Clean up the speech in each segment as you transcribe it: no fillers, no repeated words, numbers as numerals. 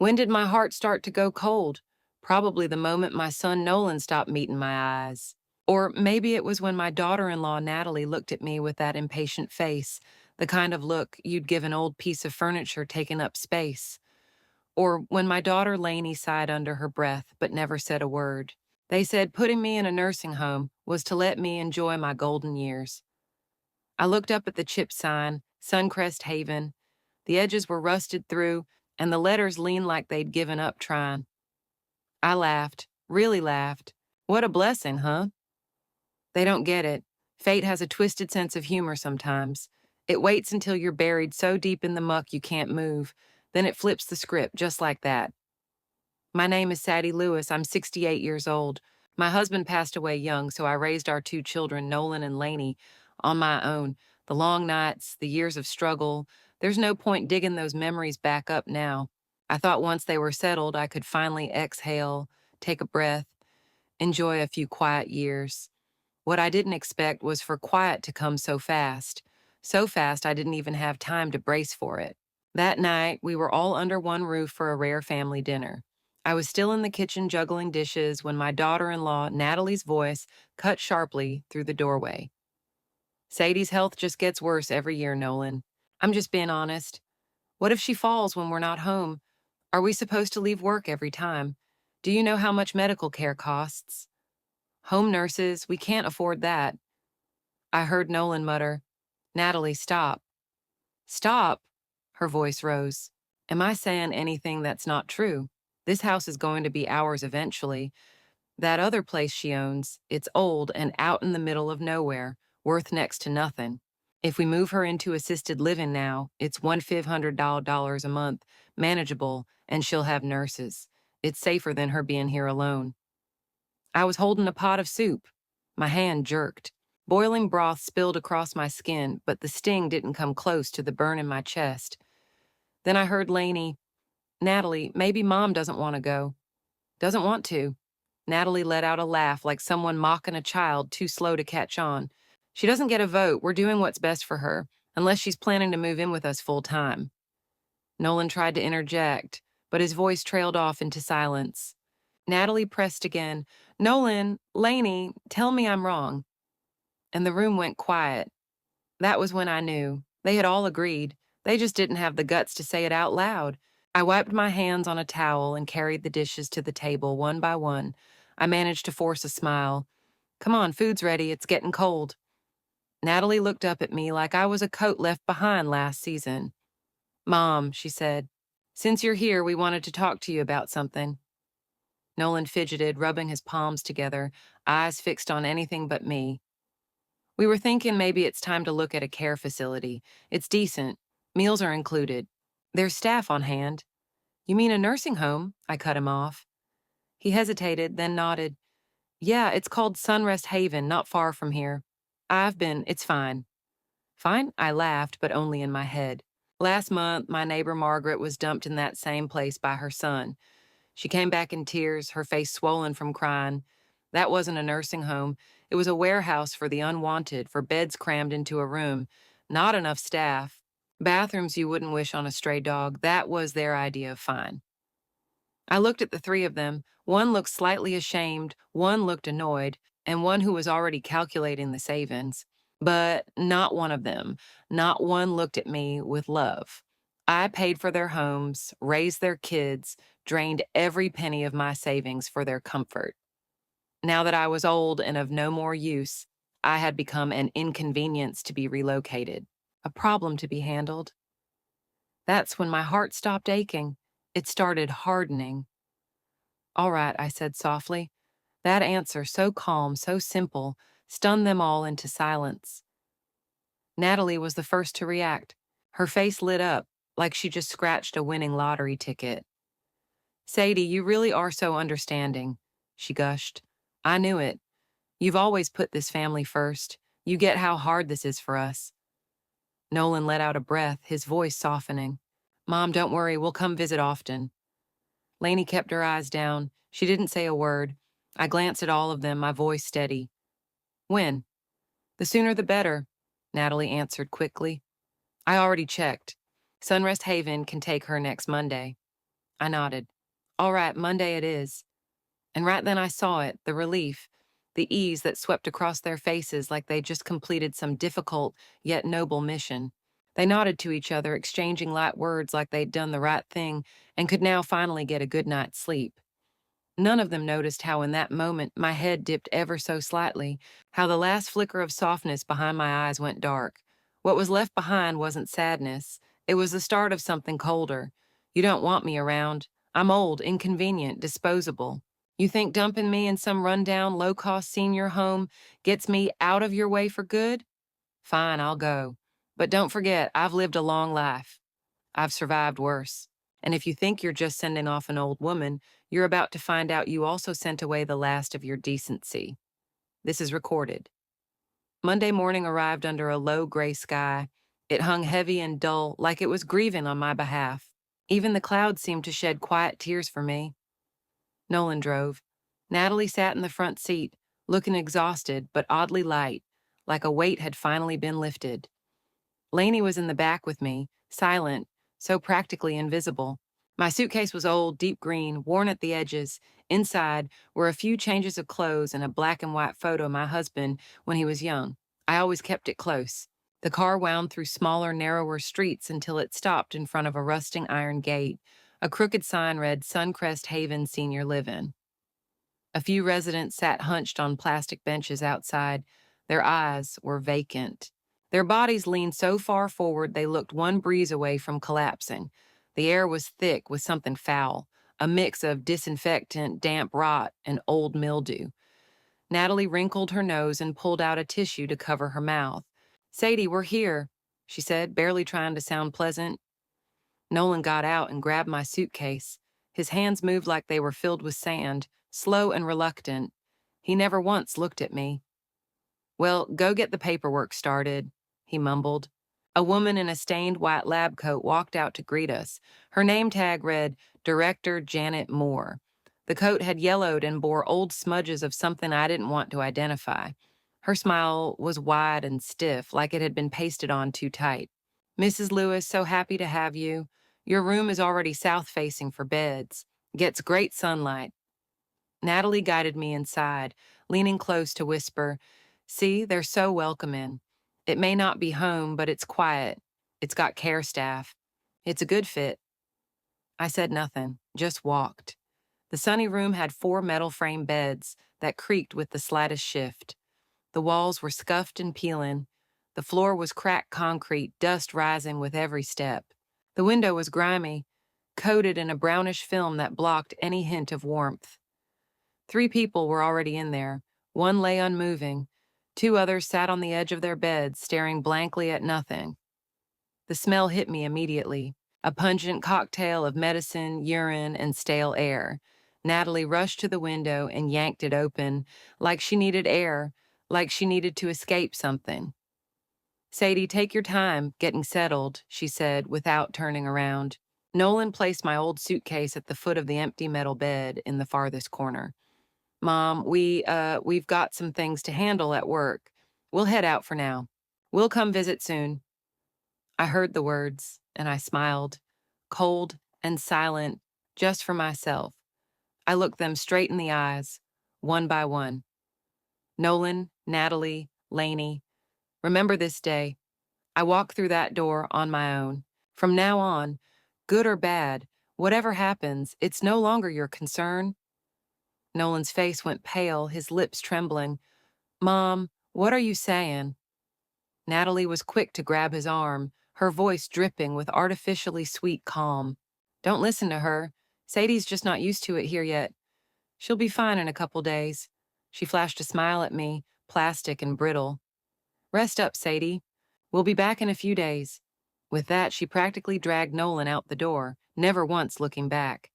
When did my heart start to go cold? Probably the moment my son Nolan stopped meeting my eyes. Or maybe it was when my daughter-in-law Natalie looked at me with that impatient face, the kind of look you'd give an old piece of furniture taking up space. Or when my daughter Lainey sighed under her breath but never said a word. They said putting me in a nursing home was to let me enjoy my golden years. I looked up at the chip sign, Suncrest Haven. The edges were rusted through, and the letters leaned like they'd given up trying. I laughed, really laughed. What a blessing, huh? They don't get it. Fate has a twisted sense of humor sometimes. It waits until you're buried so deep in the muck you can't move. Then it flips the script just like that. My name is Sadie Lewis. I'm 68 years old. My husband passed away young, so I raised our two children, Nolan and Lainey, on my own. The long nights, the years of struggle, there's no point digging those memories back up now. I thought once they were settled, I could finally exhale, take a breath, enjoy a few quiet years. What I didn't expect was for quiet to come so fast. So fast I didn't even have time to brace for it. That night, we were all under one roof for a rare family dinner. I was still in the kitchen juggling dishes when my daughter-in-law, Natalie's voice, cut sharply through the doorway. Sadie's health just gets worse every year, Nolan. I'm just being honest. What if she falls when we're not home? Are we supposed to leave work every time? Do you know how much medical care costs? Home nurses, we can't afford that. I heard Nolan mutter, Natalie, stop. Stop? Her voice rose. Am I saying anything that's not true? This house is going to be ours eventually. That other place she owns, it's old and out in the middle of nowhere, worth next to nothing. If we move her into assisted living now, it's $1,500 a month, manageable, and she'll have nurses. It's safer than her being here alone. I was holding a pot of soup. My hand jerked. Boiling broth spilled across my skin, but the sting didn't come close to the burn in my chest. Then I heard Lainey, Natalie, maybe Mom doesn't want to go. Doesn't want to. Natalie let out a laugh like someone mocking a child too slow to catch on. She doesn't get a vote. We're doing what's best for her, unless she's planning to move in with us full time. Nolan tried to interject, but his voice trailed off into silence. Natalie pressed again. Nolan, Lainey, tell me I'm wrong. And the room went quiet. That was when I knew. They had all agreed. They just didn't have the guts to say it out loud. I wiped my hands on a towel and carried the dishes to the table one by one. I managed to force a smile. Come on, food's ready. It's getting cold. Natalie looked up at me like I was a coat left behind last season. Mom, she said, since you're here, we wanted to talk to you about something. Nolan fidgeted, rubbing his palms together, eyes fixed on anything but me. We were thinking maybe it's time to look at a care facility. It's decent. Meals are included. There's staff on hand. You mean a nursing home? I cut him off. He hesitated, then nodded. Yeah, it's called Sunrest Haven, not far from here. It's fine. Fine? I laughed, but only in my head. Last month, my neighbor Margaret was dumped in that same place by her son. She came back in tears, her face swollen from crying. That wasn't a nursing home. It was a warehouse for the unwanted, for beds crammed into a room. Not enough staff. Bathrooms you wouldn't wish on a stray dog. That was their idea of fine. I looked at the three of them. One looked slightly ashamed, one looked annoyed, and one who was already calculating the savings. But not one of them, not one looked at me with love. I paid for their homes, raised their kids, drained every penny of my savings for their comfort. Now that I was old and of no more use, I had become an inconvenience to be relocated, a problem to be handled. That's when my heart stopped aching. It started hardening. All right, I said softly. That answer, so calm, so simple, stunned them all into silence. Natalie was the first to react. Her face lit up, like she just scratched a winning lottery ticket. Sadie, you really are so understanding, she gushed. I knew it. You've always put this family first. You get how hard this is for us. Nolan let out a breath, his voice softening. Mom, don't worry, we'll come visit often. Lainey kept her eyes down. She didn't say a word. I glanced at all of them, my voice steady. When? The sooner the better, Natalie answered quickly. I already checked. Sunrest Haven can take her next Monday. I nodded. All right, Monday it is. And right then I saw it, the relief, the ease that swept across their faces like they just completed some difficult yet noble mission. They nodded to each other, exchanging light words like they'd done the right thing and could now finally get a good night's sleep. None of them noticed how in that moment my head dipped ever so slightly, how the last flicker of softness behind my eyes went dark. What was left behind wasn't sadness. It was the start of something colder. You don't want me around. I'm old, inconvenient, disposable. You think dumping me in some rundown, low-cost senior home gets me out of your way for good? Fine, I'll go. But don't forget, I've lived a long life. I've survived worse. And if you think you're just sending off an old woman, you're about to find out you also sent away the last of your decency. This is recorded. Monday morning arrived under a low gray sky. It hung heavy and dull, like it was grieving on my behalf. Even the clouds seemed to shed quiet tears for me. Nolan drove. Natalie sat in the front seat, looking exhausted but oddly light, like a weight had finally been lifted. Lainey was in the back with me, silent, so practically invisible. My suitcase was old, deep green, worn at the edges. Inside were a few changes of clothes and a black and white photo of my husband when he was young. I always kept it close. The car wound through smaller, narrower streets until it stopped in front of a rusting iron gate. A crooked sign read Suncrest Haven Senior Live-In. A few residents sat hunched on plastic benches outside. Their eyes were vacant. Their bodies leaned so far forward they looked one breeze away from collapsing. The air was thick with something foul, a mix of disinfectant, damp rot, and old mildew. Natalie wrinkled her nose and pulled out a tissue to cover her mouth. Sadie, we're here, she said, barely trying to sound pleasant. Nolan got out and grabbed my suitcase. His hands moved like they were filled with sand, slow and reluctant. He never once looked at me. Well, go get the paperwork started, he mumbled. A woman in a stained white lab coat walked out to greet us. Her name tag read Director Janet Moore. The coat had yellowed and bore old smudges of something I didn't want to identify. Her smile was wide and stiff, like it had been pasted on too tight. Mrs. Lewis, so happy to have you. Your room is already south-facing for beds. Gets great sunlight. Natalie guided me inside, leaning close to whisper, See, they're so welcoming. It may not be home, but it's quiet. It's got care staff. It's a good fit. I said nothing, just walked. The sunny room had 4 metal frame beds that creaked with the slightest shift. The walls were scuffed and peeling. The floor was cracked concrete, dust rising with every step. The window was grimy, coated in a brownish film that blocked any hint of warmth. 3 people were already in there. One lay unmoving. 2 others sat on the edge of their beds, staring blankly at nothing. The smell hit me immediately, a pungent cocktail of medicine, urine, and stale air. Natalie rushed to the window and yanked it open, like she needed air, like she needed to escape something. Sadie, take your time getting settled, she said, without turning around. Nolan placed my old suitcase at the foot of the empty metal bed in the farthest corner. Mom, we've got some things to handle at work. We'll head out for now. We'll come visit soon. I heard the words, and I smiled, cold and silent, just for myself. I looked them straight in the eyes, one by one. Nolan, Natalie, Lainey, remember this day. I walked through that door on my own. From now on, good or bad, whatever happens, it's no longer your concern. Nolan's face went pale, his lips trembling. Mom, what are you saying? Natalie was quick to grab his arm, her voice dripping with artificially sweet calm. Don't listen to her. Sadie's just not used to it here yet. She'll be fine in a couple days. She flashed a smile at me, plastic and brittle. Rest up, Sadie. We'll be back in a few days. With that, she practically dragged Nolan out the door, never once looking back.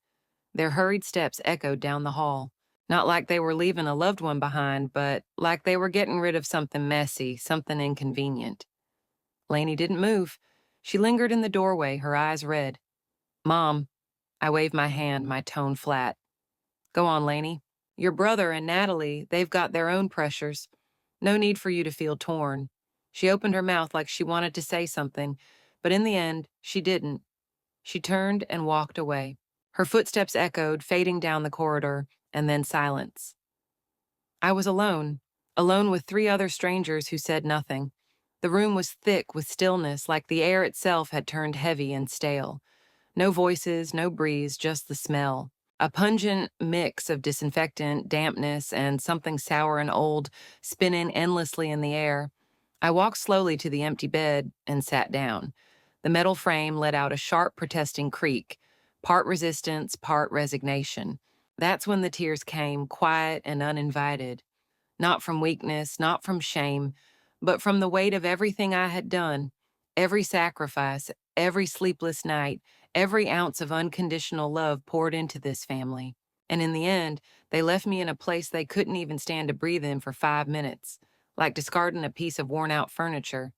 Their hurried steps echoed down the hall. Not like they were leaving a loved one behind, but like they were getting rid of something messy, something inconvenient. Lainey didn't move. She lingered in the doorway, her eyes red. Mom, I waved my hand, my tone flat. Go on, Lainey. Your brother and Natalie, they've got their own pressures. No need for you to feel torn. She opened her mouth like she wanted to say something, but in the end, she didn't. She turned and walked away. Her footsteps echoed, fading down the corridor, and then silence. I was alone, alone with three other strangers who said nothing. The room was thick with stillness, like the air itself had turned heavy and stale. No voices, no breeze, just the smell. A pungent mix of disinfectant, dampness, and something sour and old spinning endlessly in the air. I walked slowly to the empty bed and sat down. The metal frame let out a sharp protesting creak, part resistance, part resignation. That's when the tears came, quiet and uninvited. Not from weakness, not from shame, but from the weight of everything I had done, every sacrifice, every sleepless night, every ounce of unconditional love poured into this family. And in the end, they left me in a place they couldn't even stand to breathe in for 5 minutes, like discarding a piece of worn out furniture.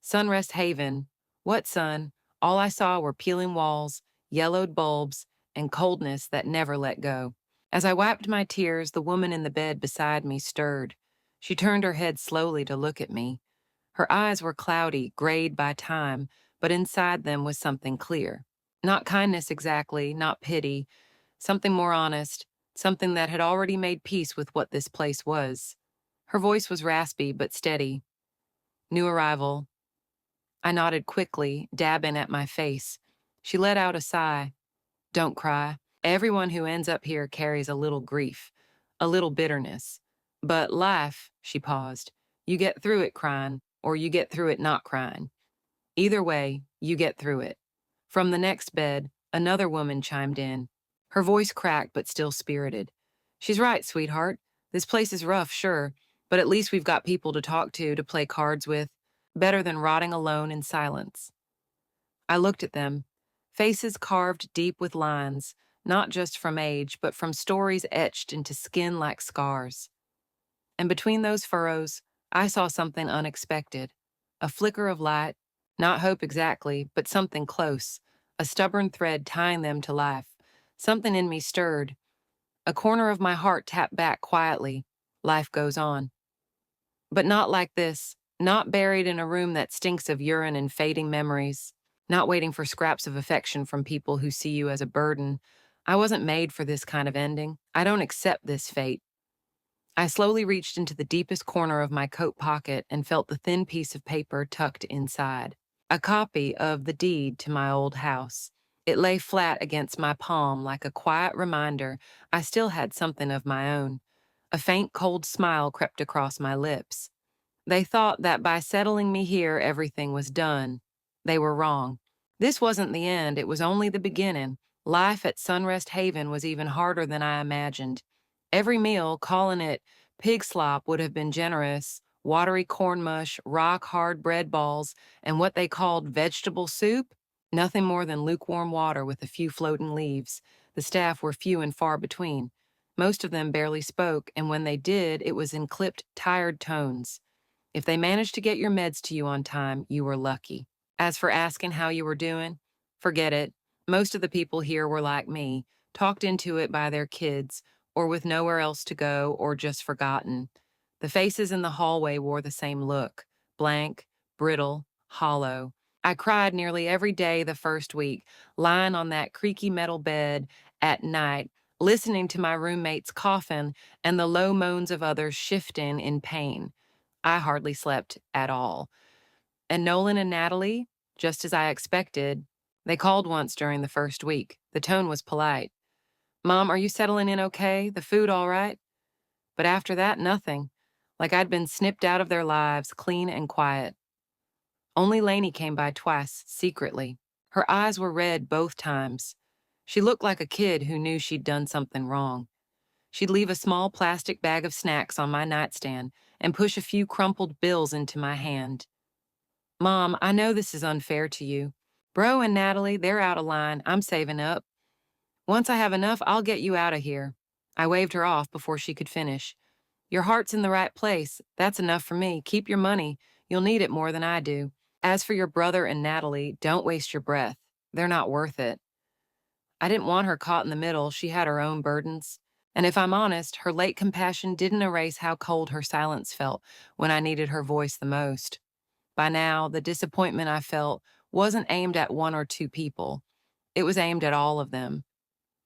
Sunrest Haven. What sun? All I saw were peeling walls, yellowed bulbs, and coldness that never let go. As I wiped my tears, the woman in the bed beside me stirred. She turned her head slowly to look at me. Her eyes were cloudy, grayed by time, but inside them was something clear. Not kindness exactly, not pity, something more honest, something that had already made peace with what this place was. Her voice was raspy but steady. New arrival. I nodded quickly, dabbing at my face. She let out a sigh. Don't cry. Everyone who ends up here carries a little grief, a little bitterness. But life, she paused, you get through it crying, or you get through it not crying. Either way, you get through it. From the next bed, another woman chimed in. Her voice cracked but still spirited. She's right, sweetheart. This place is rough, sure, but at least we've got people to talk to play cards with. Better than rotting alone in silence. I looked at them, faces carved deep with lines, not just from age, but from stories etched into skin like scars. And between those furrows, I saw something unexpected. A flicker of light, not hope exactly, but something close, a stubborn thread tying them to life. Something in me stirred. A corner of my heart tapped back quietly. Life goes on. But not like this, not buried in a room that stinks of urine and fading memories, not waiting for scraps of affection from people who see you as a burden. I wasn't made for this kind of ending. I don't accept this fate. I slowly reached into the deepest corner of my coat pocket and felt the thin piece of paper tucked inside. A copy of the deed to my old house. It lay flat against my palm like a quiet reminder I still had something of my own. A faint cold smile crept across my lips. They thought that by settling me here, everything was done. They were wrong. This wasn't the end, it was only the beginning. Life at Sunrest Haven was even harder than I imagined. Every meal, calling it pig slop, would have been generous. Watery corn mush, rock-hard bread balls, and what they called vegetable soup? Nothing more than lukewarm water with a few floating leaves. The staff were few and far between. Most of them barely spoke, and when they did, it was in clipped, tired tones. If they managed to get your meds to you on time, you were lucky. As for asking how you were doing, forget it. Most of the people here were like me, talked into it by their kids, or with nowhere else to go, or just forgotten. The faces in the hallway wore the same look, blank, brittle, hollow. I cried nearly every day the first week, lying on that creaky metal bed at night, listening to my roommate's coffin and the low moans of others shifting in pain. I hardly slept at all. And Nolan and Natalie, just as I expected, they called once during the first week. The tone was polite. Mom, are you settling in okay? The food all right? But after that, nothing. Like I'd been snipped out of their lives, clean and quiet. Only Lainey came by twice, secretly. Her eyes were red both times. She looked like a kid who knew she'd done something wrong. She'd leave a small plastic bag of snacks on my nightstand and push a few crumpled bills into my hand. Mom, I know this is unfair to you. Bro and Natalie, they're out of line. I'm saving up. Once I have enough, I'll get you out of here. I waved her off before she could finish. Your heart's in the right place. That's enough for me. Keep your money. You'll need it more than I do. As for your brother and Natalie, don't waste your breath. They're not worth it. I didn't want her caught in the middle. She had her own burdens. And if I'm honest, her late compassion didn't erase how cold her silence felt when I needed her voice the most. By now, the disappointment I felt wasn't aimed at one or two people. It was aimed at all of them.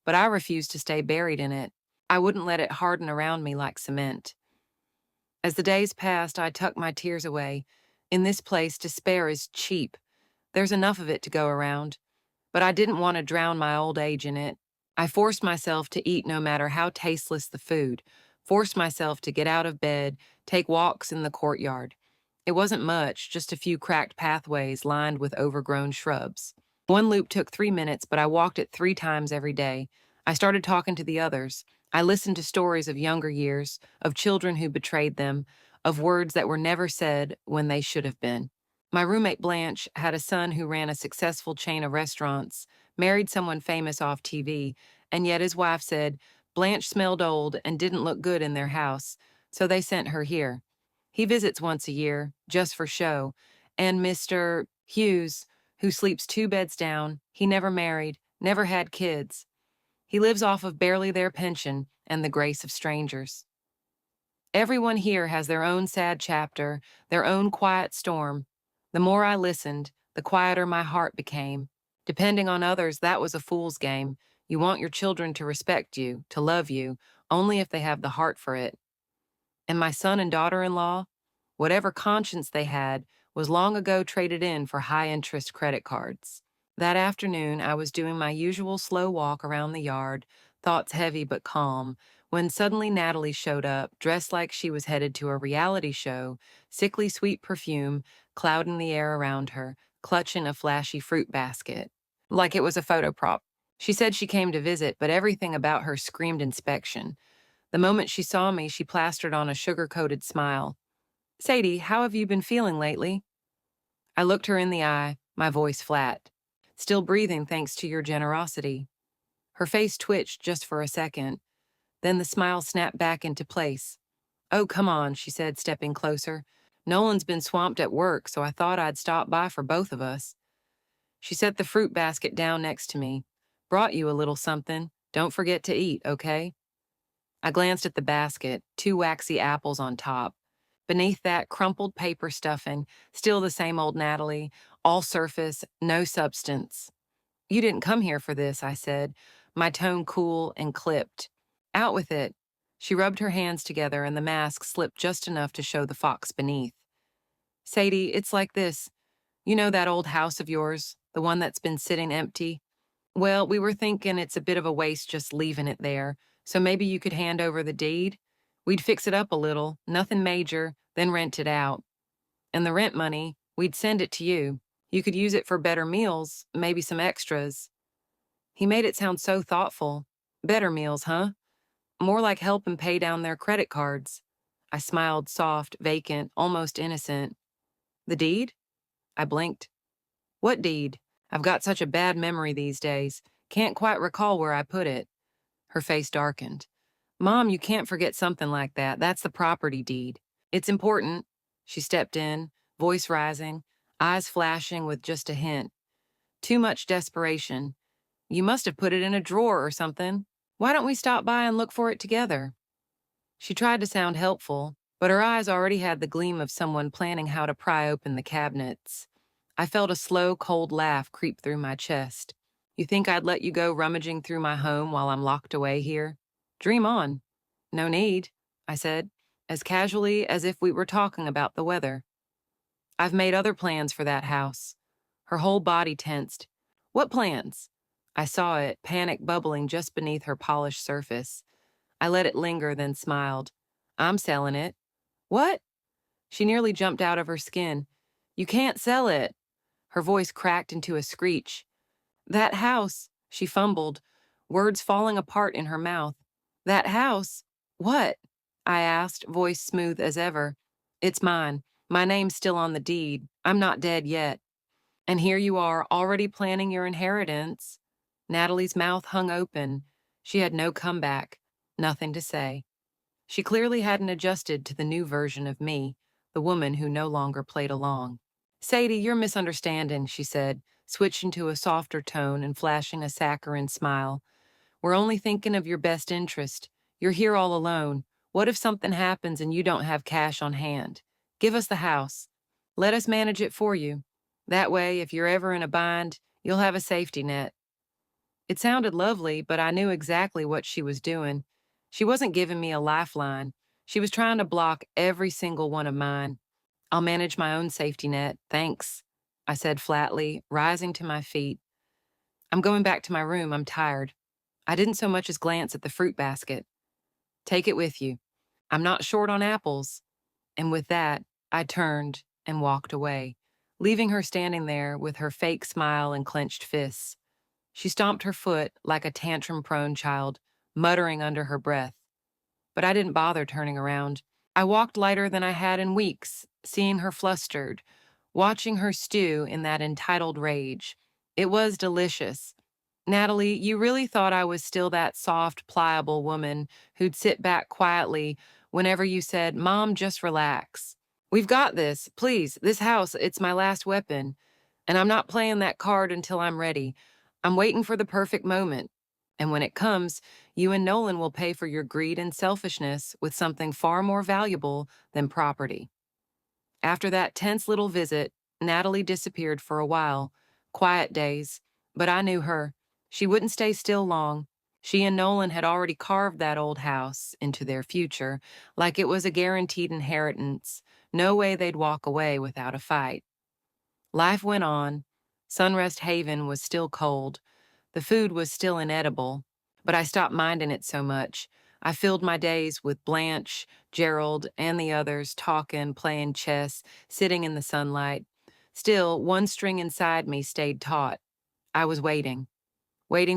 but I refused to stay buried in it. I wouldn't let it harden around me like cement. As the days passed, I tucked my tears away. In this place, despair is cheap. There's enough of it to go around. But I didn't want to drown my old age in it. I forced myself to eat no matter how tasteless the food, forced myself to get out of bed, take walks in the courtyard. It wasn't much, just a few cracked pathways lined with overgrown shrubs. One loop took 3 minutes, but I walked it 3 times every day. I started talking to the others. I listened to stories of younger years, of children who betrayed them, of words that were never said when they should have been. My roommate Blanche had a son who ran a successful chain of restaurants, married someone famous off TV, and yet his wife said Blanche smelled old and didn't look good in their house, so they sent her here. He visits once a year, just for show, and Mr. Hughes, who sleeps 2 beds down, he never married, never had kids. He lives off of barely their pension and the grace of strangers. Everyone here has their own sad chapter, their own quiet storm. The more I listened, the quieter my heart became. Depending on others, that was a fool's game. You want your children to respect you, to love you, only if they have the heart for it. And my son and daughter-in-law, whatever conscience they had, was long ago traded in for high-interest credit cards. That afternoon, I was doing my usual slow walk around the yard, thoughts heavy but calm, when suddenly Natalie showed up, dressed like she was headed to a reality show, sickly sweet perfume clouding the air around her, clutching a flashy fruit basket. Like it was a photo prop. She said she came to visit, but everything about her screamed inspection. The moment she saw me, she plastered on a sugar-coated smile. "Sadie, how have you been feeling lately?" I looked her in the eye, my voice flat. "Still breathing thanks to your generosity." Her face twitched just for a second. Then the smile snapped back into place. "Oh, come on," she said, stepping closer. "Nolan's been swamped at work, so I thought I'd stop by for both of us." She set the fruit basket down next to me. "Brought you a little something. Don't forget to eat, okay?" I glanced at the basket, 2 waxy apples on top. Beneath that, crumpled paper stuffing, still the same old Natalie, all surface, no substance. "You didn't come here for this," I said, my tone cool and clipped. "Out with it." She rubbed her hands together and the mask slipped just enough to show the fox beneath. "Sadie, it's like this. You know that old house of yours, the one that's been sitting empty? Well, we were thinking it's a bit of a waste just leaving it there, so maybe you could hand over the deed? We'd fix it up a little, nothing major, then rent it out. And the rent money, we'd send it to you. You could use it for better meals, maybe some extras." He made it sound so thoughtful. Better meals, huh? More like helping pay down their credit cards. I smiled, soft, vacant, almost innocent. "The deed?" I blinked. "What deed? I've got such a bad memory these days. Can't quite recall where I put it." Her face darkened. "Mom, you can't forget something like that. That's the property deed. It's important." She stepped in, voice rising, eyes flashing with just a hint. "Too much desperation. You must have put it in a drawer or something. Why don't we stop by and look for it together?" She tried to sound helpful, but her eyes already had the gleam of someone planning how to pry open the cabinets. I felt a slow, cold laugh creep through my chest. "You think I'd let you go rummaging through my home while I'm locked away here? Dream on." "No need," I said, as casually as if we were talking about the weather. "I've made other plans for that house." Her whole body tensed. "What plans?" I saw it, panic bubbling just beneath her polished surface. I let it linger, then smiled. "I'm selling it." "What?" She nearly jumped out of her skin. "You can't sell it." Her voice cracked into a screech. "That house," she fumbled, words falling apart in her mouth. "That house? What?" I asked, voice smooth as ever. "It's mine. My name's still on the deed. I'm not dead yet." "And here you are, already planning your inheritance." Natalie's mouth hung open. She had no comeback, nothing to say. She clearly hadn't adjusted to the new version of me, the woman who no longer played along. "Sadie, you're misunderstanding," she said, switching to a softer tone and flashing a saccharine smile. "We're only thinking of your best interest. You're here all alone. What if something happens and you don't have cash on hand? Give us the house. Let us manage it for you. That way, if you're ever in a bind, you'll have a safety net." It sounded lovely, but I knew exactly what she was doing. She wasn't giving me a lifeline. She was trying to block every single one of mine. I'll manage my own safety net, thanks, I said flatly, rising to my feet. I'm going back to my room, I'm tired. I didn't so much as glance at the fruit basket. Take it with you. I'm not short on apples. And with that, I turned and walked away, leaving her standing there with her fake smile and clenched fists. She stomped her foot like a tantrum-prone child, muttering under her breath. But I didn't bother turning around. I walked lighter than I had in weeks, seeing her flustered, watching her stew in that entitled rage. It was delicious. Natalie, you really thought I was still that soft, pliable woman who'd sit back quietly whenever you said, Mom, just relax. We've got this. Please, this house, it's my last weapon. And I'm not playing that card until I'm ready. I'm waiting for the perfect moment. And when it comes, you and Nolan will pay for your greed and selfishness with something far more valuable than property. After that tense little visit, Natalie disappeared for a while. Quiet days. But I knew her. She wouldn't stay still long. She and Nolan had already carved that old house into their future, like it was a guaranteed inheritance. No way they'd walk away without a fight. Life went on. Sunrest Haven was still cold. The food was still inedible, but I stopped minding it so much. I filled my days with Blanche, Gerald, and the others talking, playing chess, sitting in the sunlight. Still, one string inside me stayed taut. I was waiting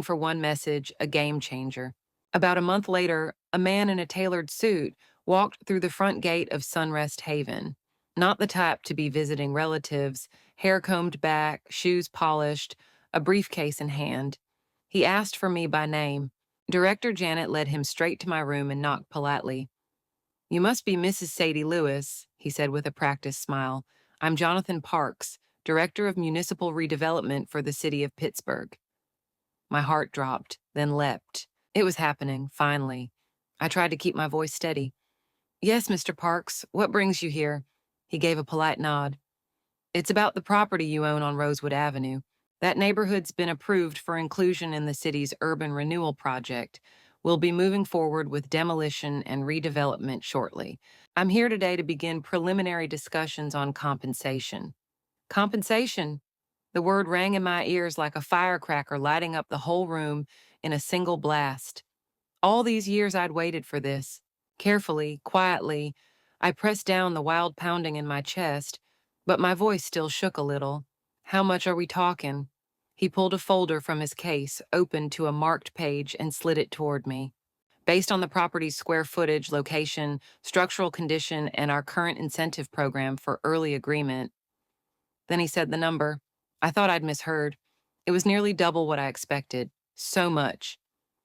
for one message, a game changer. About a month later, a man in a tailored suit walked through the front gate of Sunrest Haven. Not the type to be visiting relatives, hair combed back, shoes polished, a briefcase in hand. He asked for me by name. Director Janet led him straight to my room and knocked politely. You must be Mrs. Sadie Lewis, he said with a practiced smile. I'm Jonathan Parks, Director of Municipal Redevelopment for the city of Pittsburgh. My heart dropped, then leapt. It was happening, finally. I tried to keep my voice steady. Yes, Mr. Parks, what brings you here? He gave a polite nod. It's about the property you own on Rosewood Avenue. That neighborhood's been approved for inclusion in the city's urban renewal project. We'll be moving forward with demolition and redevelopment shortly. I'm here today to begin preliminary discussions on compensation. Compensation? The word rang in my ears like a firecracker lighting up the whole room in a single blast. All these years I'd waited for this. Carefully, quietly, I pressed down the wild pounding in my chest, but my voice still shook a little. How much are we talking? He pulled a folder from his case, opened to a marked page, and slid it toward me. Based on the property's square footage, location, structural condition, and our current incentive program for early agreement. Then he said the number. I thought I'd misheard. It was nearly double what I expected. So much.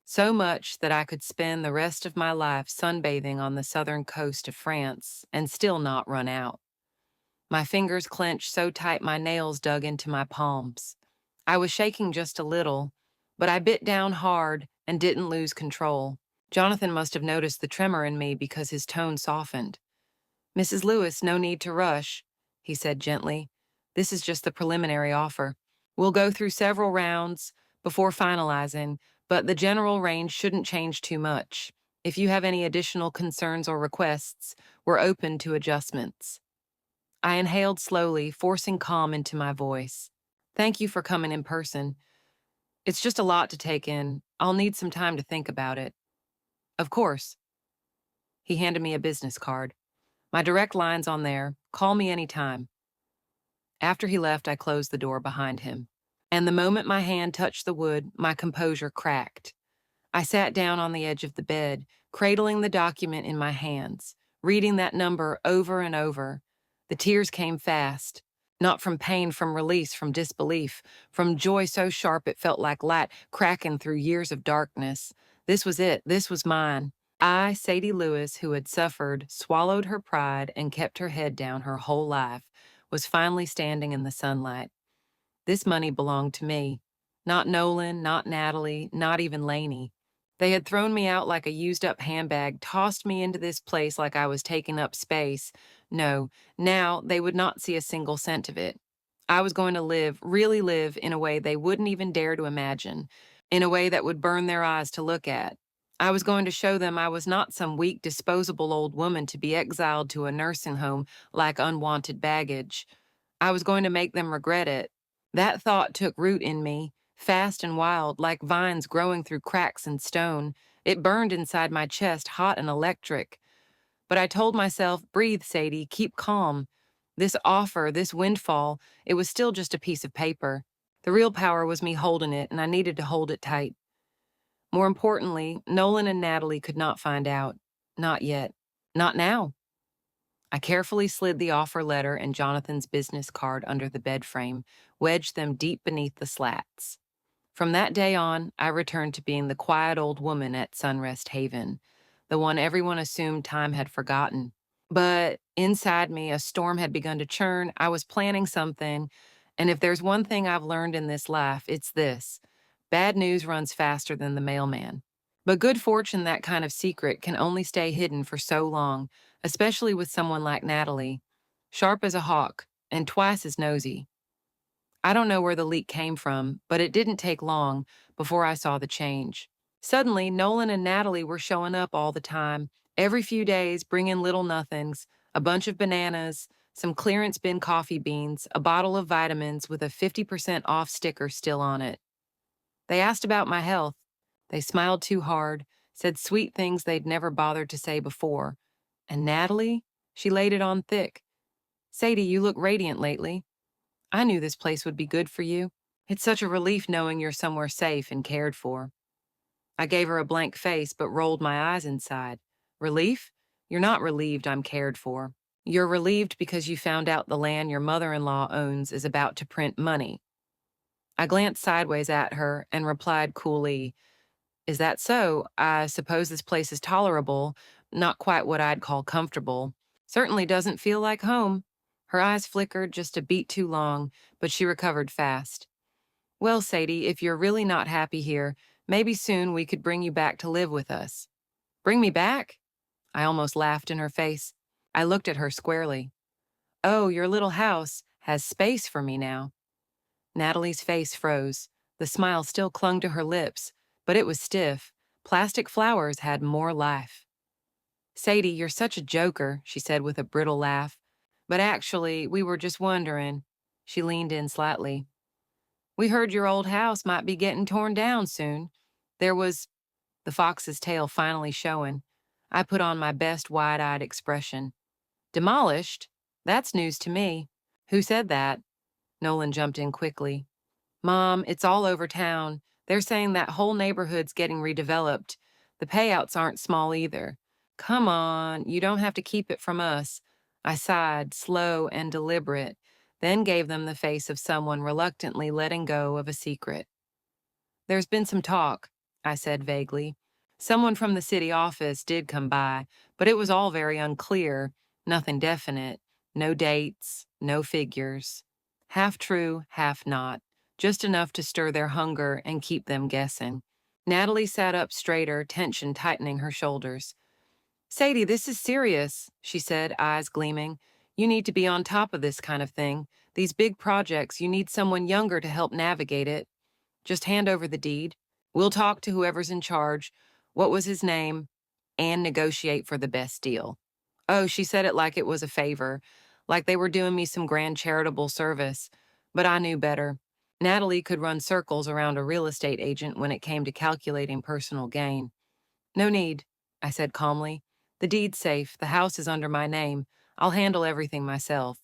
So much that I could spend the rest of my life sunbathing on the southern coast of France and still not run out. My fingers clenched so tight my nails dug into my palms. I was shaking just a little, but I bit down hard and didn't lose control. Jonathan must have noticed the tremor in me because his tone softened. Mrs. Lewis, no need to rush, he said gently. This is just the preliminary offer. We'll go through several rounds before finalizing, but the general range shouldn't change too much. If you have any additional concerns or requests, we're open to adjustments. I inhaled slowly, forcing calm into my voice. Thank you for coming in person. It's just a lot to take in. I'll need some time to think about it. Of course. He handed me a business card. My direct line's on there. Call me anytime. After he left, I closed the door behind him. And the moment my hand touched the wood, my composure cracked. I sat down on the edge of the bed, cradling the document in my hands, reading that number over and over. The tears came fast. Not from pain, from release, from disbelief, from joy so sharp it felt like light cracking through years of darkness. This was it. This was mine. I, Sadie Lewis, who had suffered, swallowed her pride, and kept her head down her whole life, was finally standing in the sunlight. This money belonged to me. Not Nolan, not Natalie, not even Laney. They had thrown me out like a used-up handbag, tossed me into this place like I was taking up space. No, now they would not see a single cent of it. I was going to live, really live, in a way they wouldn't even dare to imagine. in a way that would burn their eyes to look at. I was going to show them I was not some weak, disposable old woman to be exiled to a nursing home like unwanted baggage. I was going to make them regret it. That thought took root in me, fast and wild, like vines growing through cracks in stone. It burned inside my chest, hot and electric. But I told myself, breathe, Sadie, keep calm. This offer, this windfall, it was still just a piece of paper. The real power was me holding it, and I needed to hold it tight. More importantly, Nolan and Natalie could not find out. Not yet. Not now. I carefully slid the offer letter and Jonathan's business card under the bed frame, wedged them deep beneath the slats. From that day on, I returned to being the quiet old woman at Sunrest Haven, the one everyone assumed time had forgotten. But inside me, a storm had begun to churn. I was planning something, and if there's one thing I've learned in this life, it's this: bad news runs faster than the mailman. But good fortune, that kind of secret, can only stay hidden for so long, especially with someone like Natalie, sharp as a hawk and twice as nosy. I don't know where the leak came from, but it didn't take long before I saw the change. Suddenly, Nolan and Natalie were showing up all the time, every few days, bringing little nothings, a bunch of bananas, some clearance bin coffee beans, a bottle of vitamins with a 50% off sticker still on it. They asked about my health. They smiled too hard, said sweet things they'd never bothered to say before. And Natalie? She laid it on thick. Sadie, you look radiant lately. I knew this place would be good for you. It's such a relief knowing you're somewhere safe and cared for. I gave her a blank face but rolled my eyes inside. Relief? You're not relieved I'm cared for. You're relieved because you found out the land your mother-in-law owns is about to print money. I glanced sideways at her and replied coolly, is that so? I suppose this place is tolerable, not quite what I'd call comfortable. Certainly doesn't feel like home. Her eyes flickered just a beat too long, but she recovered fast. Well, Sadie, if you're really not happy here, maybe soon we could bring you back to live with us. Bring me back? I almost laughed in her face. I looked at her squarely. Oh, your little house has space for me now. Natalie's face froze. The smile still clung to her lips, but it was stiff. Plastic flowers had more life. Sadie, you're such a joker, she said with a brittle laugh. But actually, we were just wondering. She leaned in slightly. We heard your old house might be getting torn down soon. There was the fox's tail finally showing. I put on my best wide-eyed expression. Demolished? That's news to me. Who said that? Nolan jumped in quickly. Mom, it's all over town. They're saying that whole neighborhood's getting redeveloped. The payouts aren't small either. Come on, you don't have to keep it from us. I sighed, slow and deliberate, then gave them the face of someone reluctantly letting go of a secret. There's been some talk, I said vaguely. Someone from the city office did come by, but it was all very unclear, nothing definite, no dates, no figures. Half true, half not, just enough to stir their hunger and keep them guessing. Natalie sat up straighter, tension tightening her shoulders. Sadie, this is serious, she said, eyes gleaming. You need to be on top of this kind of thing. These big projects, you need someone younger to help navigate it. Just hand over the deed. We'll talk to whoever's in charge. What was his name? And negotiate for the best deal. Oh, she said it like it was a favor, like they were doing me some grand charitable service. But I knew better. Natalie could run circles around a real estate agent when it came to calculating personal gain. No need, I said calmly. The deed's safe. The house is under my name. I'll handle everything myself.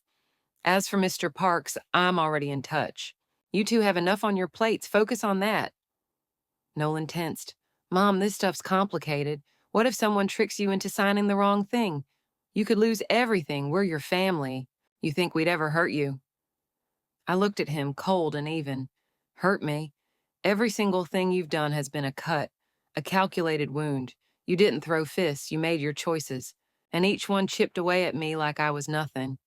As for Mr. Parks, I'm already in touch. You two have enough on your plates. Focus on that. Nolan tensed. Mom, this stuff's complicated. What if someone tricks you into signing the wrong thing? You could lose everything. We're your family. You think we'd ever hurt you? I looked at him, cold and even. Hurt me? Every single thing you've done has been a cut, a calculated wound. You didn't throw fists. You made your choices. And each one chipped away at me like I was nothing.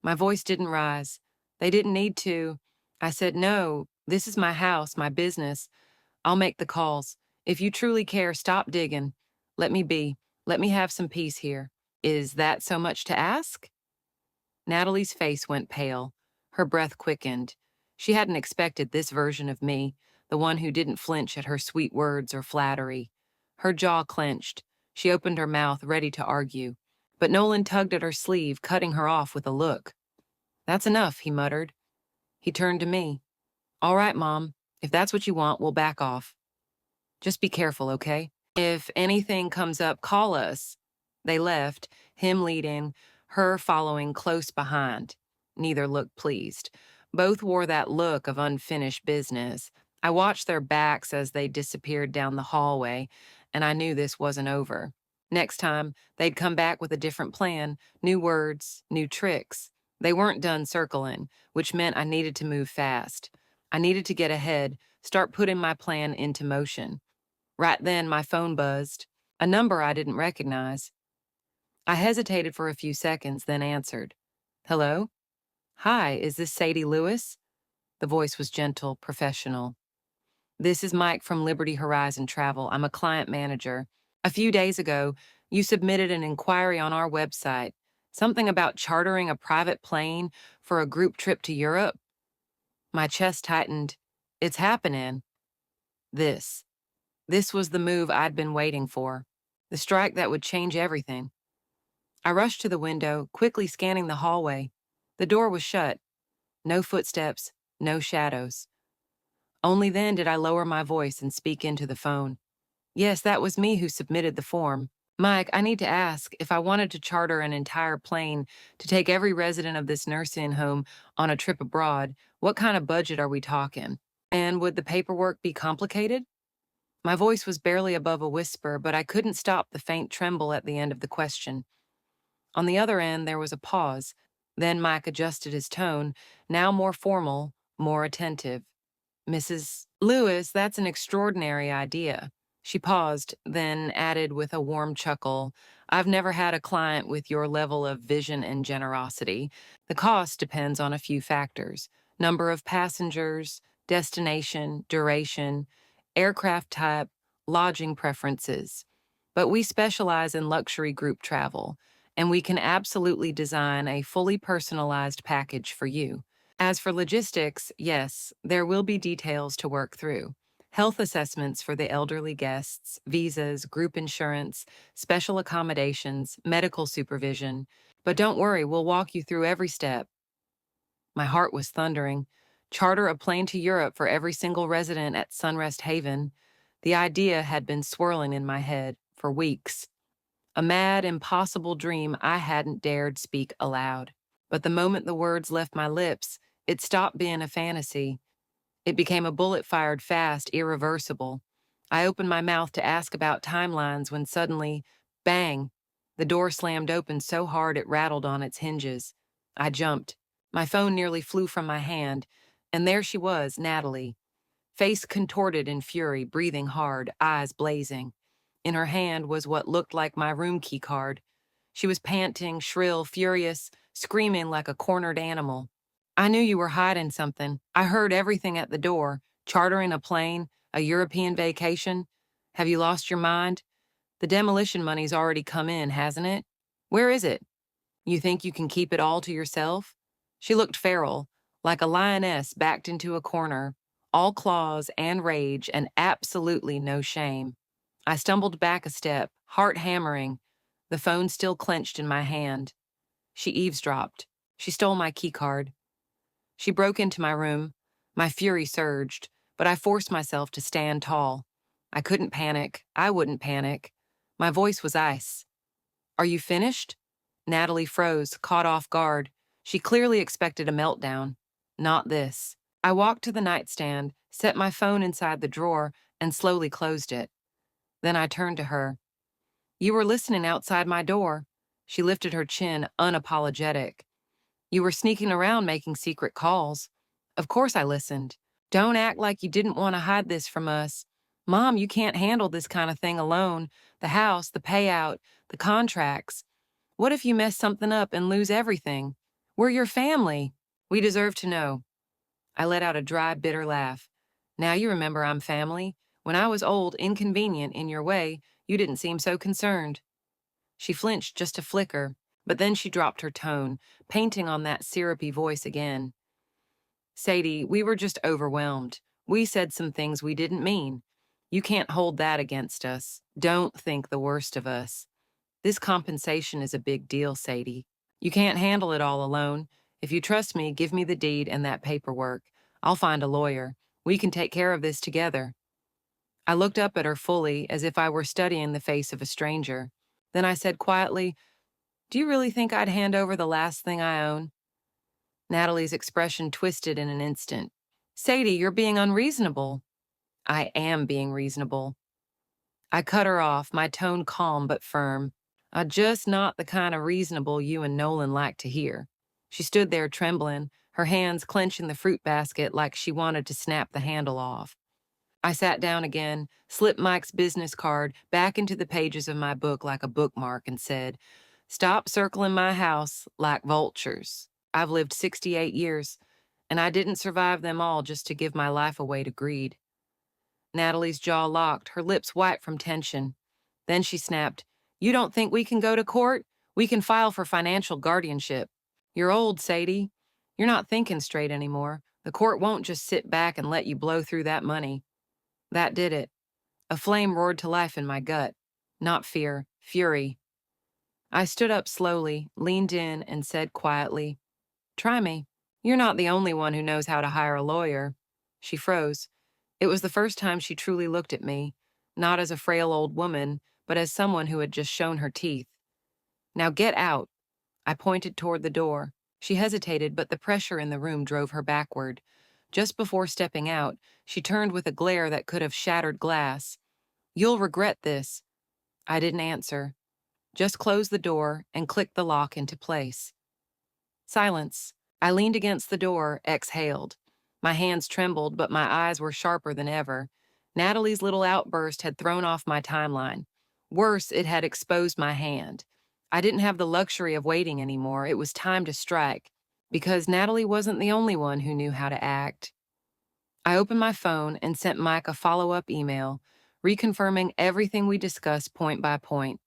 My voice didn't rise. They didn't need to. I said, no, this is my house, my business. I'll make the calls. If you truly care, stop digging. Let me be. Let me have some peace here. Is that so much to ask? Natalie's face went pale. Her breath quickened. She hadn't expected this version of me. the one who didn't flinch at her sweet words or flattery. Her jaw clenched. She opened her mouth, ready to argue. But Nolan tugged at her sleeve, cutting her off with a look. "That's enough," he muttered. He turned to me. "All right, Mom. If that's what you want, we'll back off. Just be careful, okay? If anything comes up, call us." They left, him leading, her following close behind. Neither looked pleased. Both wore that look of unfinished business. I watched their backs as they disappeared down the hallway, and I knew this wasn't over. Next time, they'd come back with a different plan, new words, new tricks. They weren't done circling, which meant I needed to move fast. I needed to get ahead, start putting my plan into motion. Right then, my phone buzzed, a number I didn't recognize. I hesitated for a few seconds, then answered. "Hello? Hi, is this Sadie Lewis?" The voice was gentle, professional. "This is Mike from Liberty Horizon Travel. I'm a client manager. A few days ago, you submitted an inquiry on our website, something about chartering a private plane for a group trip to Europe." My chest tightened. It's happening. This. This was the move I'd been waiting for. The strike that would change everything. I rushed to the window, quickly scanning the hallway. The door was shut. No footsteps, no shadows. Only then did I lower my voice and speak into the phone. "Yes, that was me who submitted the form. Mike, I need to ask, if I wanted to charter an entire plane to take every resident of this nursing home on a trip abroad, what kind of budget are we talking? And would the paperwork be complicated?" My voice was barely above a whisper, but I couldn't stop the faint tremble at the end of the question. On the other end, there was a pause. Then Mike adjusted his tone, now more formal, more attentive. "Mrs. Lewis, that's an extraordinary idea." She paused, then added with a warm chuckle, "I've never had a client with your level of vision and generosity. The cost depends on a few factors: number of passengers, destination, duration, aircraft type, lodging preferences. But we specialize in luxury group travel, and we can absolutely design a fully personalized package for you. As for logistics, yes, there will be details to work through. Health assessments for the elderly guests, visas, group insurance, special accommodations, medical supervision. But don't worry, we'll walk you through every step." My heart was thundering. Charter a plane to Europe for every single resident at Sunrest Haven. The idea had been swirling in my head for weeks. A mad, impossible dream I hadn't dared speak aloud. But the moment the words left my lips, it stopped being a fantasy. It became a bullet fired fast, irreversible. I opened my mouth to ask about timelines when suddenly, bang, the door slammed open so hard it rattled on its hinges. I jumped. My phone nearly flew from my hand, and there she was, Natalie. Face contorted in fury, breathing hard, eyes blazing. In her hand was what looked like my room key card. She was panting, shrill, furious, screaming like a cornered animal. "I knew you were hiding something. I heard everything at the door. Chartering a plane, a European vacation. Have you lost your mind? The demolition money's already come in, hasn't it? Where is it? You think you can keep it all to yourself?" She looked feral, like a lioness backed into a corner, all claws and rage and absolutely no shame. I stumbled back a step, heart hammering, the phone still clenched in my hand. She eavesdropped. She stole my keycard. She broke into my room. My fury surged, but I forced myself to stand tall. I couldn't panic. I wouldn't panic. My voice was ice. "Are you finished?" Natalie froze, caught off guard. She clearly expected a meltdown. Not this. I walked to the nightstand, set my phone inside the drawer, and slowly closed it. Then I turned to her. "You were listening outside my door." She lifted her chin, unapologetic. "You were sneaking around making secret calls." "Of course I listened. Don't act like you didn't want to hide this from us. Mom, you can't handle this kind of thing alone. The house, the payout, the contracts. What if you mess something up and lose everything? We're your family. We deserve to know." I let out a dry, bitter laugh. "Now you remember I'm family. When I was old, inconvenient, in your way, you didn't seem so concerned." She flinched just a flicker, but then she dropped her tone, painting on that syrupy voice again. "Sadie, we were just overwhelmed. We said some things we didn't mean. You can't hold that against us. Don't think the worst of us. This compensation is a big deal, Sadie. You can't handle it all alone. If you trust me, give me the deed and that paperwork. I'll find a lawyer. We can take care of this together. I looked up at her fully, as if I were studying the face of a stranger. Then I said quietly, "Do you really think I'd hand over the last thing I own?" Natalie's expression twisted in an instant. "Sadie, you're being unreasonable." "I am being reasonable." I cut her off, my tone calm but firm. Just not the kind of reasonable you and Nolan like to hear." She stood there trembling, her hands clenching the fruit basket like she wanted to snap the handle off. I sat down again, slipped Mike's business card back into the pages of my book like a bookmark, and said, "Stop circling my house like vultures. I've lived 68 years, and I didn't survive them all just to give my life away to greed." Natalie's jaw locked, her lips white from tension. Then she snapped, "You don't think we can go to court? We can file for financial guardianship. You're old, Sadie. You're not thinking straight anymore. The court won't just sit back and let you blow through that money." That did it. A flame roared to life in my gut. Not fear, fury. I stood up slowly, leaned in, and said quietly, "Try me. You're not the only one who knows how to hire a lawyer." She froze. It was the first time she truly looked at me, not as a frail old woman, but as someone who had just shown her teeth. "Now get out." I pointed toward the door. She hesitated, but the pressure in the room drove her backward. Just before stepping out, she turned with a glare that could have shattered glass. "You'll regret this." I didn't answer, just closed the door and clicked the lock into place. Silence. I leaned against the door, exhaled. My hands trembled, but my eyes were sharper than ever. Natalie's little outburst had thrown off my timeline. Worse, it had exposed my hand. I didn't have the luxury of waiting anymore. It was time to strike, because Natalie wasn't the only one who knew how to act. I opened my phone and sent Mike a follow-up email, reconfirming everything we discussed point by point.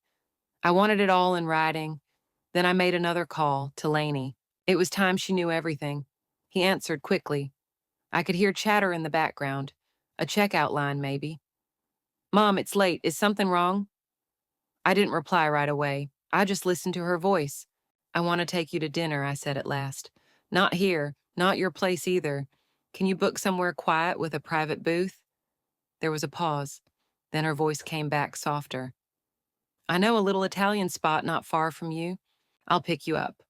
I wanted it all in writing. Then I made another call to Laney. It was time she knew everything. He answered quickly. I could hear chatter in the background. A checkout line, maybe. "Mom, it's late. Is something wrong?" I didn't reply right away. I just listened to her voice. "I want to take you to dinner," I said at last. "Not here. Not your place either. Can you book somewhere quiet with a private booth?" There was a pause. Then her voice came back softer. "I know a little Italian spot not far from you. I'll pick you up."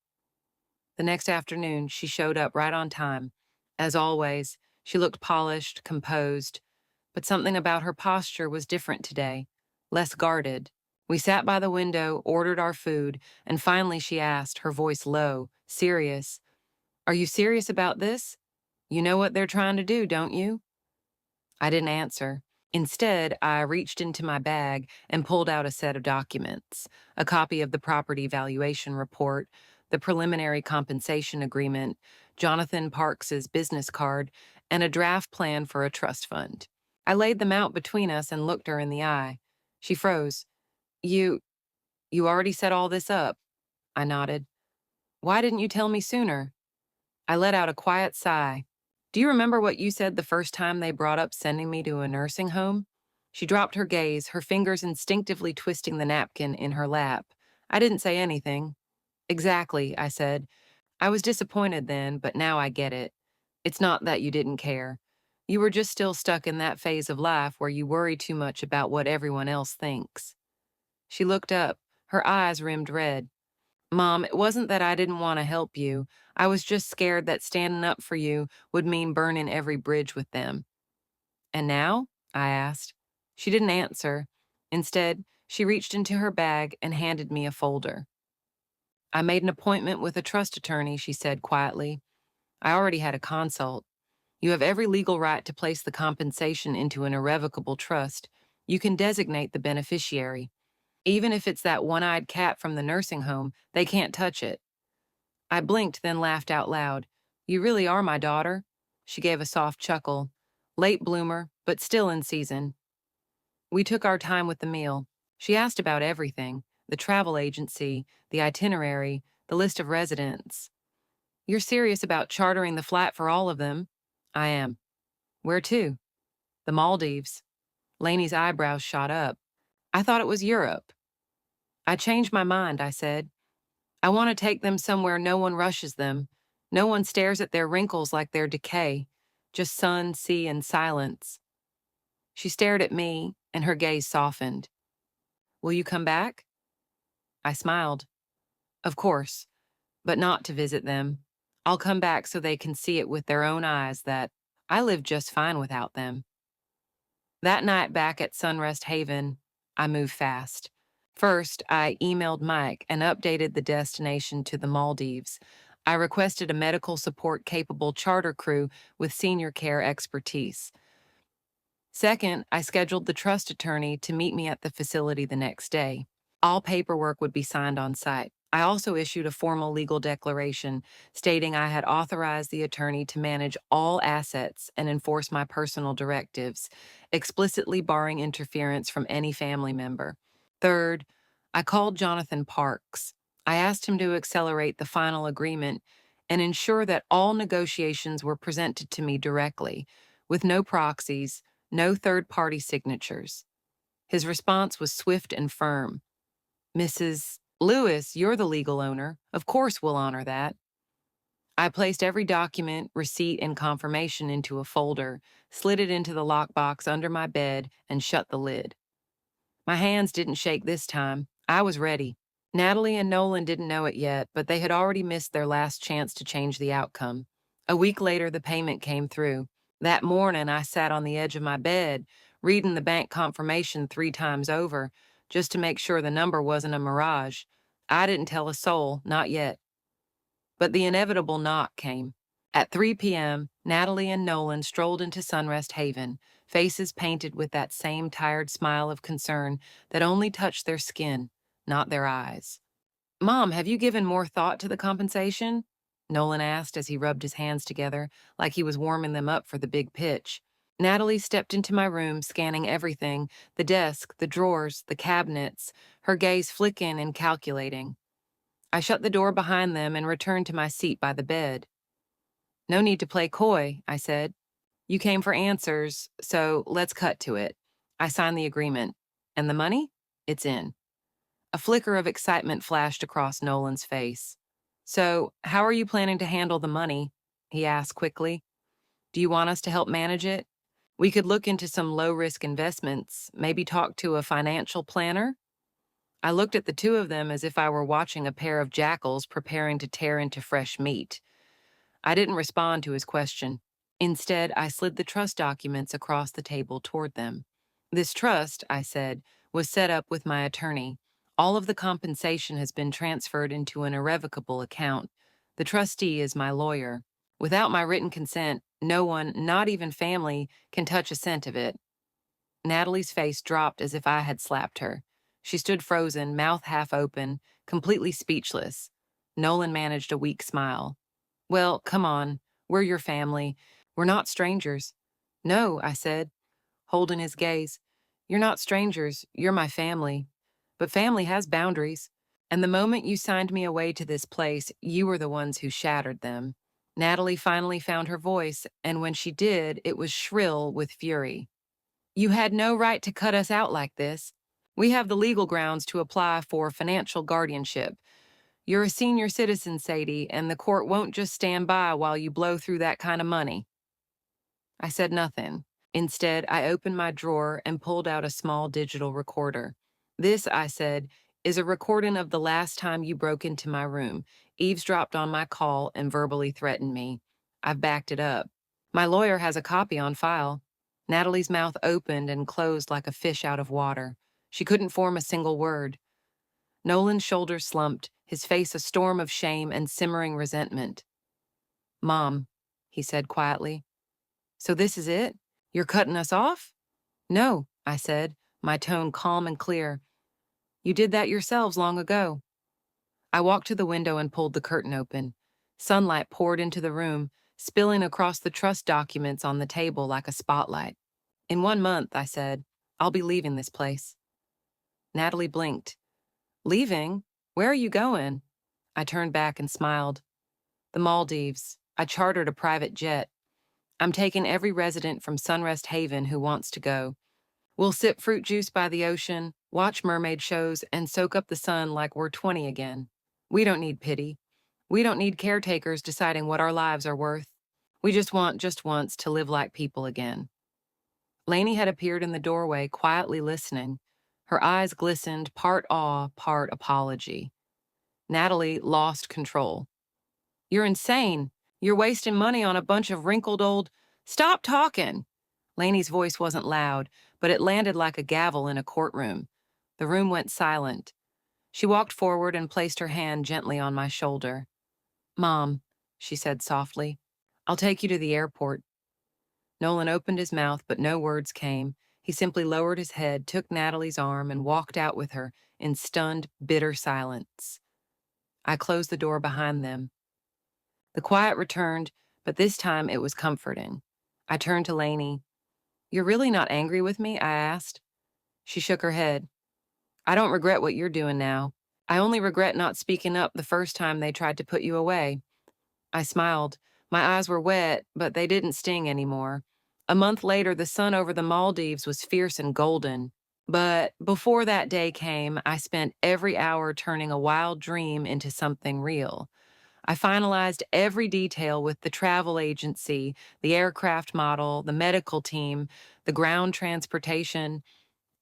The next afternoon, she showed up right on time. As always, she looked polished, composed, but something about her posture was different today, less guarded. We sat by the window, ordered our food, and finally she asked, her voice low, serious, "Are you serious about this? You know what they're trying to do, don't you?" I didn't answer. Instead, I reached into my bag and pulled out a set of documents, a copy of the property valuation report, the preliminary compensation agreement, Jonathan Parks's business card, and a draft plan for a trust fund. I laid them out between us and looked her in the eye. She froze. You, you already set all this up?" I nodded. "Why didn't you tell me sooner?" I let out a quiet sigh. "Do you remember what you said the first time they brought up sending me to a nursing home?" She dropped her gaze, her fingers instinctively twisting the napkin in her lap. I didn't say anything. "Exactly," I said. "I was disappointed then, but now I get it. It's not that you didn't care. You were just still stuck in that phase of life where you worry too much about what everyone else thinks." She looked up, her eyes rimmed red. "Mom, it wasn't that I didn't want to help you. I was just scared that standing up for you would mean burning every bridge with them." "And now?" I asked. She didn't answer. Instead, she reached into her bag and handed me a folder. "I made an appointment with a trust attorney," she said quietly. "I already had a consult. You have every legal right to place the compensation into an irrevocable trust. You can designate the beneficiary. Even if it's that one-eyed cat from the nursing home, they can't touch it." I blinked, then laughed out loud. "You really are my daughter?" She gave a soft chuckle. Late bloomer, but still in season. We took our time with the meal. She asked about everything: the travel agency, the itinerary, the list of residents. "You're serious about chartering the flat for all of them?" "I am." Where to? The Maldives. Laney's eyebrows shot up. I thought it was Europe. I changed my mind, I said. I want to take them somewhere no one rushes them. No one stares at their wrinkles like their decay. Just sun, sea, and silence. She stared at me, and her gaze softened. Will you come back? I smiled. Of course, but not to visit them. I'll come back so they can see it with their own eyes that I lived just fine without them. That night back at Sunrest Haven, I moved fast. First, I emailed Mike and updated the destination to the Maldives. I requested a medical support capable charter crew with senior care expertise. Second, I scheduled the trust attorney to meet me at the facility the next day. All paperwork would be signed on site. I also issued a formal legal declaration stating I had authorized the attorney to manage all assets and enforce my personal directives, explicitly barring interference from any family member. Third, I called Jonathan Parks. I asked him to accelerate the final agreement and ensure that all negotiations were presented to me directly, with no proxies, no third-party signatures. His response was swift and firm. Mrs. Lewis, you're the legal owner. Of course we'll honor that. I placed every document, receipt, and confirmation into a folder, slid it into the lockbox under my bed, and shut the lid. My hands didn't shake this time. I was ready. Natalie and Nolan didn't know it yet, but they had already missed their last chance to change the outcome. A week later, the payment came through. That morning, I sat on the edge of my bed, reading the bank confirmation 3 times over, just to make sure the number wasn't a mirage. I didn't tell a soul, not yet. But the inevitable knock came. At 3 p.m., Natalie and Nolan strolled into Sunrest Haven, faces painted with that same tired smile of concern that only touched their skin, not their eyes. Mom, have you given more thought to the compensation? Nolan asked as he rubbed his hands together, like he was warming them up for the big pitch. Natalie stepped into my room, scanning everything, the desk, the drawers, the cabinets, her gaze flicking and calculating. I shut the door behind them and returned to my seat by the bed. No need to play coy, I said. You came for answers, so let's cut to it. I signed the agreement. And the money? It's in. A flicker of excitement flashed across Nolan's face. So, how are you planning to handle the money? He asked quickly. Do you want us to help manage it? We could look into some low-risk investments, maybe talk to a financial planner. I looked at the two of them as if I were watching a pair of jackals preparing to tear into fresh meat. I didn't respond to his question. Instead, I slid the trust documents across the table toward them. This trust, I said, was set up with my attorney. All of the compensation has been transferred into an irrevocable account. The trustee is my lawyer. Without my written consent, no one, not even family, can touch a cent of it. Natalie's face dropped as if I had slapped her. She stood frozen, mouth half open, completely speechless. Nolan managed a weak smile. Well, come on. We're your family. We're not strangers. No, I said, holding his gaze. You're not strangers. You're my family. But family has boundaries. And the moment you signed me away to this place, you were the ones who shattered them. Natalie finally found her voice, and when she did, it was shrill with fury. You had no right to cut us out like this. We have the legal grounds to apply for financial guardianship. You're a senior citizen, Sadie, and the court won't just stand by while you blow through that kind of money. I said nothing. Instead, I opened my drawer and pulled out a small digital recorder. This, I said, is a recording of the last time you broke into my room, eavesdropped on my call, and verbally threatened me. I've backed it up. My lawyer has a copy on file. Natalie's mouth opened and closed like a fish out of water. She couldn't form a single word. Nolan's shoulders slumped, his face a storm of shame and simmering resentment. Mom, he said quietly. So this is it? You're cutting us off? No, I said, my tone calm and clear. You did that yourselves long ago. I walked to the window and pulled the curtain open. Sunlight poured into the room, spilling across the trust documents on the table like a spotlight. In 1 month, I said, I'll be leaving this place. Natalie blinked. Leaving? Where are you going? I turned back and smiled. The Maldives. I chartered a private jet. I'm taking every resident from Sunrest Haven who wants to go. We'll sip fruit juice by the ocean, watch mermaid shows, and soak up the sun like we're 20 again. We don't need pity. We don't need caretakers deciding what our lives are worth. We just want, just once, to live like people again. Lainey had appeared in the doorway, quietly listening. Her eyes glistened, part awe, part apology. Natalie lost control. You're insane. You're wasting money on a bunch of wrinkled old. Stop talking! Lainey's voice wasn't loud, but it landed like a gavel in a courtroom. The room went silent. She walked forward and placed her hand gently on my shoulder. Mom, she said softly, I'll take you to the airport. Nolan opened his mouth, but no words came. He simply lowered his head, took Natalie's arm, and walked out with her in stunned, bitter silence. I closed the door behind them. The quiet returned, but this time it was comforting. I turned to Lainey. You're really not angry with me? I asked. She shook her head. I don't regret what you're doing now. I only regret not speaking up the first time they tried to put you away. I smiled. My eyes were wet, but they didn't sting anymore. A month later, the sun over the Maldives was fierce and golden. But before that day came, I spent every hour turning a wild dream into something real. I finalized every detail with the travel agency, the aircraft model, the medical team, the ground transportation,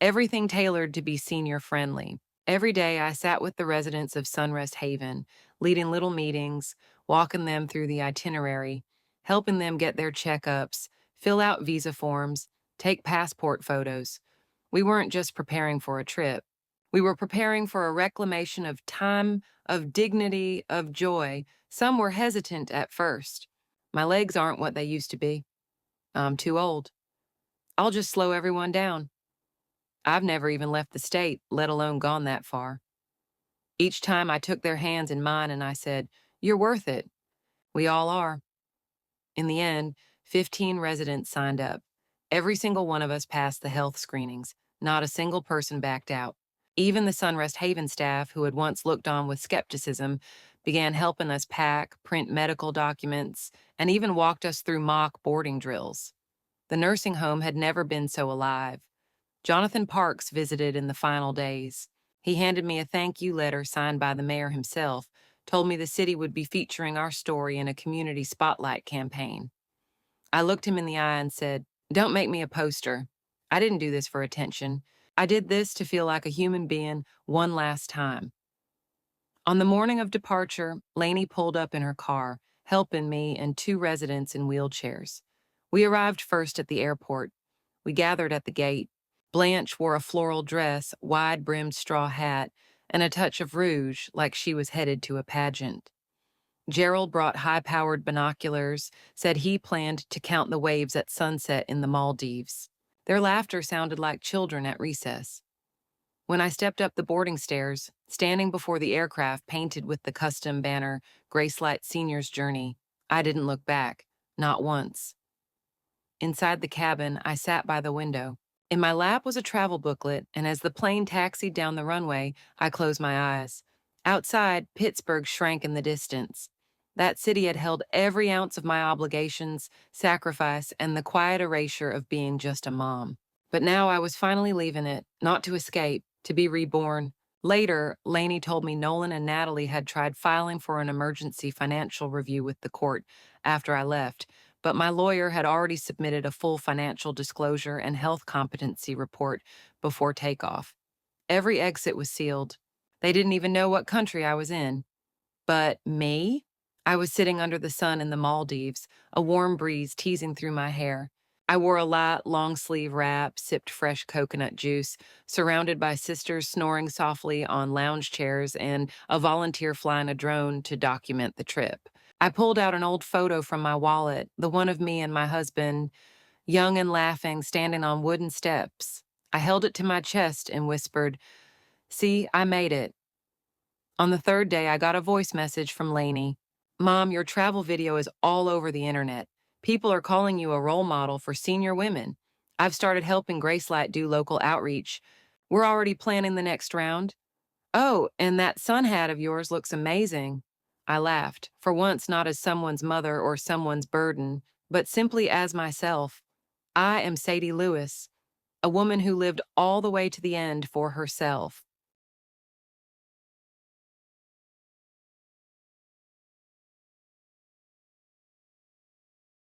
everything tailored to be senior friendly. Every day I sat with the residents of Sunrest Haven, leading little meetings, walking them through the itinerary, helping them get their checkups, fill out visa forms, take passport photos. We weren't just preparing for a trip. We were preparing for a reclamation of time, of dignity, of joy. Some were hesitant at first. My legs aren't what they used to be. I'm too old. I'll just slow everyone down. I've never even left the state, let alone gone that far. Each time I took their hands in mine and I said, You're worth it. We all are. In the end, 15 residents signed up. Every single one of us passed the health screenings. Not a single person backed out. Even the Sunrest Haven staff, who had once looked on with skepticism, began helping us pack, print medical documents, and even walked us through mock boarding drills. The nursing home had never been so alive. Jonathan Parks visited in the final days. He handed me a thank you letter signed by the mayor himself, told me the city would be featuring our story in a community spotlight campaign. I looked him in the eye and said, Don't make me a poster. I didn't do this for attention. I did this to feel like a human being one last time. On the morning of departure, Lainey pulled up in her car, helping me and 2 residents in wheelchairs. We arrived first at the airport. We gathered at the gate. Blanche wore a floral dress, wide-brimmed straw hat, and a touch of rouge like she was headed to a pageant. Gerald brought high-powered binoculars, said he planned to count the waves at sunset in the Maldives. Their laughter sounded like children at recess. When I stepped up the boarding stairs, standing before the aircraft painted with the custom banner, Gracelight Senior's Journey, I didn't look back, not once. Inside the cabin, I sat by the window. In my lap was a travel booklet, and as the plane taxied down the runway, I closed my eyes. Outside, Pittsburgh shrank in the distance. That city had held every ounce of my obligations, sacrifice, and the quiet erasure of being just a mom. But now I was finally leaving it, not to escape, to be reborn. Later, Lainey told me Nolan and Natalie had tried filing for an emergency financial review with the court after I left, but my lawyer had already submitted a full financial disclosure and health competency report before takeoff. Every exit was sealed. They didn't even know what country I was in. But me? I was sitting under the sun in the Maldives, a warm breeze teasing through my hair. I wore a light, long-sleeve wrap, sipped fresh coconut juice, surrounded by sisters snoring softly on lounge chairs and a volunteer flying a drone to document the trip. I pulled out an old photo from my wallet, the one of me and my husband, young and laughing, standing on wooden steps. I held it to my chest and whispered, See, I made it. On the 3rd day, I got a voice message from Lainey. Mom, your travel video is all over the internet. People are calling you a role model for senior women. I've started helping Gracelight do local outreach. We're already planning the next round. Oh, and that sun hat of yours looks amazing. I laughed, for once not as someone's mother or someone's burden, but simply as myself. I am Sadie Lewis, a woman who lived all the way to the end for herself.